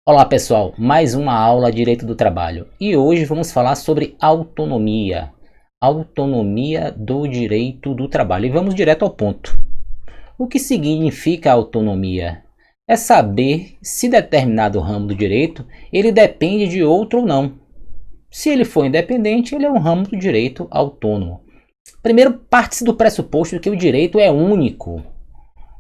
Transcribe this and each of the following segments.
Olá pessoal, mais uma aula de Direito do Trabalho e hoje vamos falar sobre autonomia, autonomia do direito do trabalho e vamos direto ao ponto. O que significa autonomia? É saber se determinado ramo do direito ele depende de outro ou não. Se ele for independente, ele é um ramo do direito autônomo. Primeiro, parte-se do pressuposto de que o direito é único,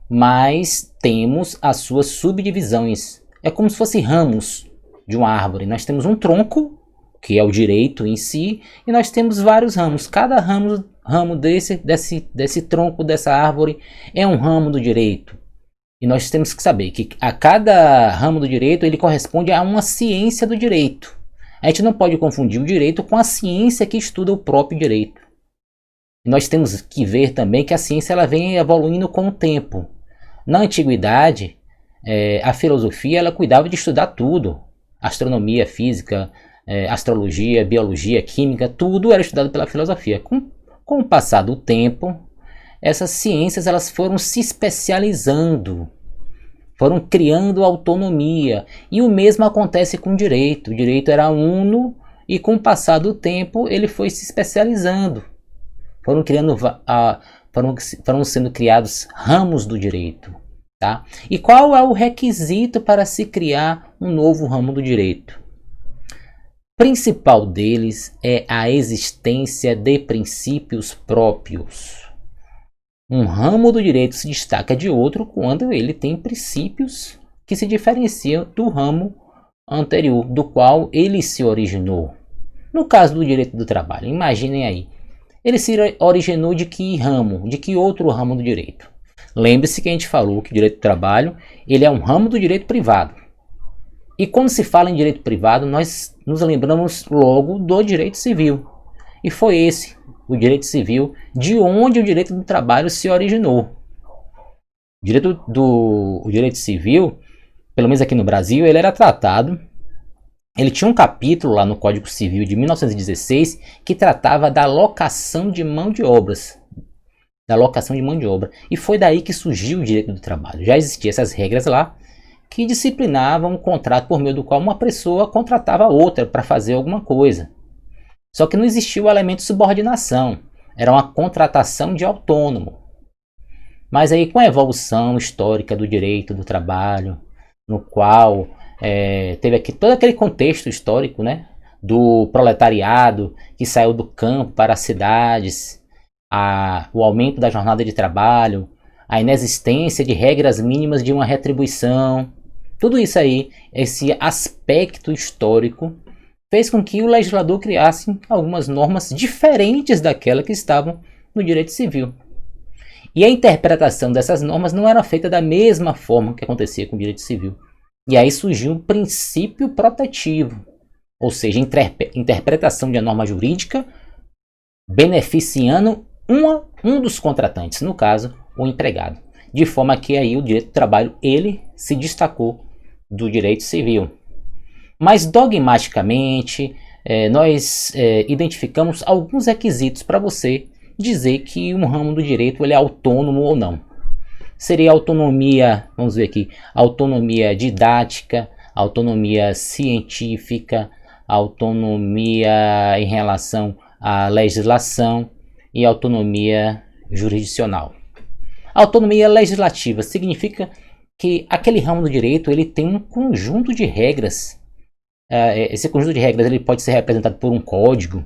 mas temos as suas subdivisões. É como se fossem ramos de uma árvore. Nós temos um tronco, que é o direito em si, e nós temos vários ramos. Cada ramo desse tronco, dessa árvore, é um ramo do direito. E nós temos que saber que a cada ramo do direito ele corresponde a uma ciência do direito. A gente não pode confundir o direito com a ciência que estuda o próprio direito. E nós temos que ver também que a ciência ela vem evoluindo com o tempo. Na antiguidade, a filosofia ela cuidava de estudar tudo. Astronomia, física, astrologia, biologia, química, tudo era estudado pela filosofia. Com o passar do tempo, essas ciências elas foram se especializando, foram criando autonomia. E o mesmo acontece com o direito. O direito era uno e com o passar do tempo ele foi se especializando. Foram sendo criados ramos do direito. Tá? E qual é o requisito para se criar um novo ramo do direito? O principal deles é a existência de princípios próprios. Um ramo do direito se destaca de outro quando ele tem princípios que se diferenciam do ramo anterior, do qual ele se originou. No caso do direito do trabalho, imaginem aí. Ele se originou de que ramo? De que outro ramo do direito? Lembre-se que a gente falou que o direito do trabalho ele é um ramo do direito privado. E quando se fala em direito privado, nós nos lembramos logo do direito civil. E foi esse, o direito civil, de onde o direito do trabalho se originou. O direito civil, pelo menos aqui no Brasil, ele era tratado. Ele tinha um capítulo lá no Código Civil de 1916 que tratava da locação de mão de obras. E foi daí que surgiu o direito do trabalho. Já existiam essas regras lá que disciplinavam um contrato por meio do qual uma pessoa contratava outra para fazer alguma coisa. Só que não existia o elemento de subordinação. Era uma contratação de autônomo. Mas aí com a evolução histórica do direito do trabalho, no qual teve aqui todo aquele contexto histórico, né, do proletariado que saiu do campo para as cidades, o aumento da jornada de trabalho, a inexistência de regras mínimas de uma retribuição, tudo isso aí, esse aspecto histórico, fez com que o legislador criasse algumas normas diferentes daquelas que estavam no direito civil. E a interpretação dessas normas não era feita da mesma forma que acontecia com o direito civil. E aí surgiu um princípio protetivo, ou seja, interpretação de uma norma jurídica beneficiando um dos contratantes, no caso, o empregado. De forma que aí o direito do trabalho ele se destacou do direito civil. Mas dogmaticamente, nós identificamos alguns requisitos para você dizer que um ramo do direito ele é autônomo ou não. Seria autonomia, vamos ver aqui, autonomia didática, autonomia científica, autonomia em relação à legislação e autonomia jurisdicional. Autonomia legislativa significa que aquele ramo do direito ele tem um conjunto de regras. Esse conjunto de regras ele pode ser representado por um código,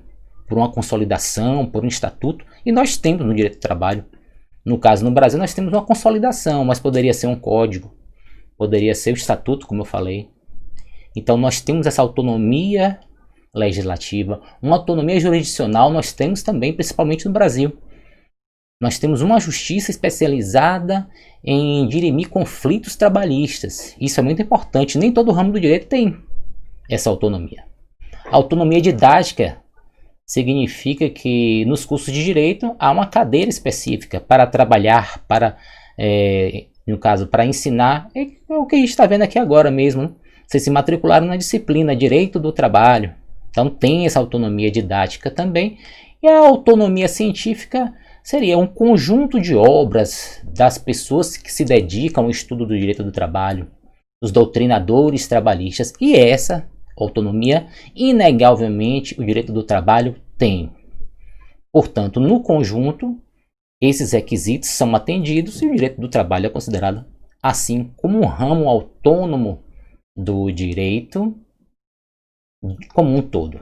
por uma consolidação, por um estatuto, e nós temos no direito do trabalho. No caso, no Brasil, nós temos uma consolidação, mas poderia ser um código, poderia ser o estatuto, como eu falei. Então, nós temos essa autonomia legislativa, uma autonomia jurisdicional nós temos também, principalmente no Brasil. Nós temos uma justiça especializada em dirimir conflitos trabalhistas. Isso é muito importante, nem todo ramo do direito tem essa autonomia. A autonomia didática significa que nos cursos de direito há uma cadeira específica para trabalhar, no caso, para ensinar. É o que a gente está vendo aqui agora mesmo. Né? Vocês se matricularam na disciplina Direito do Trabalho. Então tem essa autonomia didática também. E a autonomia científica seria um conjunto de obras das pessoas que se dedicam ao estudo do direito do trabalho, dos doutrinadores trabalhistas, e essa autonomia, inegavelmente, o direito do trabalho tem. Portanto, no conjunto, esses requisitos são atendidos e o direito do trabalho é considerado assim como um ramo autônomo do direito como um todo.